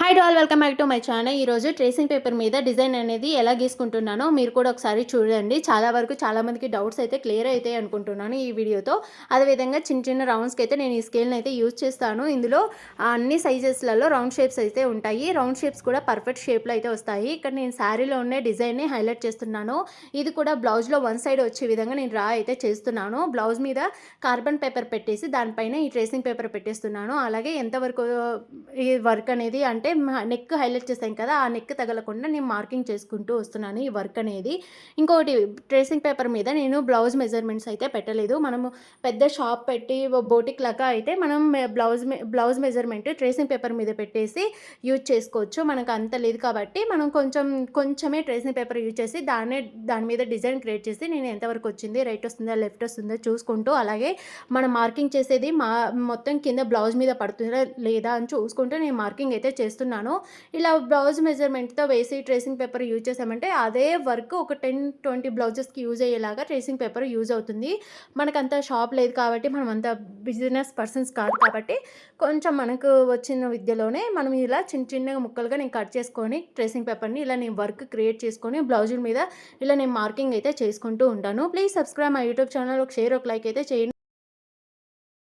Hi to all welcome back to my channel. ఈరోజు tracing paper మీద design అనేది ఎలా గీసుకుంటున్నానో మీరు కూడా ఒకసారి చూడండి. చాలా వరకు చాలామందికి డౌట్స్ అయితే క్లియర్ అవుతాయి అనుకుంటున్నాను ఈ వీడియోతో. అదేవిధంగా చిన్న చిన్న రౌండ్స్కి అయితే నేను ఈ స్కేల్ని అయితే యూజ్ చేస్తాను. ఇందులో అన్ని సైజెస్లలో రౌండ్ షేప్స్ అయితే ఉంటాయి. రౌండ్ షేప్స్ కూడా పర్ఫెక్ట్ షేప్లో అయితే వస్తాయి. ఇక్కడ నేను శారీలో ఉండే డిజైన్ని హైలైట్ చేస్తున్నాను. ఇది కూడా బ్లౌజ్లో వన్ సైడ్ వచ్చే విధంగా నేను డ్రా అయితే చేస్తున్నాను. బ్లౌజ్ మీద కార్బన్ పేపర్ పెట్టేసి దానిపైన ఈ ట్రేసింగ్ పేపర్ పెట్టేస్తున్నాను. అలాగే ఎంతవరకు ఈ వర్క్ అనేది అంటే నెక్ హైలైట్ చేసాం కదా, ఆ నెక్ తగలకుండా నేను మార్కింగ్ చేసుకుంటూ వస్తున్నాను ఈ వర్క్ అనేది. ఇంకోటి, ట్రేసింగ్ పేపర్ మీద నేను బ్లౌజ్ మెజర్మెంట్స్ అయితే పెట్టలేదు. మనము పెద్ద షాప్ పెట్టి బోటిక్ లాగా అయితే మనం బ్లౌజ్ మెజర్మెంట్ ట్రేసింగ్ పేపర్ మీద పెట్టేసి యూజ్ చేసుకోవచ్చు. మనకు అంత లేదు కాబట్టి మనం కొంచెమే ట్రేసింగ్ పేపర్ యూజ్ చేసి దాని మీద డిజైన్ క్రియేట్ చేసి నేను ఎంతవరకు వచ్చింది, రైట్ వస్తుందా లెఫ్ట్ వస్తుందా చూసుకుంటూ, అలాగే మనం మార్కింగ్ చేసేది మొత్తం కింద బ్లౌజ్ మీద పడుతుందా లేదా అని చూసుకుంటూ నేను మార్కింగ్ అయితే చేస్తున్నాను. ఇలా బ్లౌజ్ మెజర్మెంట్తో వేసి ట్రేసింగ్ పేపర్ యూజ్ చేసామంటే అదే వర్క్ ఒక 10-20 బ్లౌజెస్కి యూజ్ అయ్యేలాగా ట్రేసింగ్ పేపర్ యూజ్ అవుతుంది. మనకంత షాప్ లేదు కాబట్టి, మనం అంత బిజినెస్ పర్సన్స్ కాదు కాబట్టి, కొంచెం మనకు వచ్చిన విద్యలోనే మనం ఇలా చిన్న చిన్నగా ముక్కలుగా నేను కట్ చేసుకొని ట్రేసింగ్ పేపర్ని ఇలా నేను వర్క్ క్రియేట్ చేసుకొని బ్లౌజుల మీద ఇలా నేను మార్కింగ్ అయితే చేసుకుంటూ ఉంటాను. Please subscribe my YouTube channel. ఒక షేర్, ఒక లైక్ అయితే చేయండి.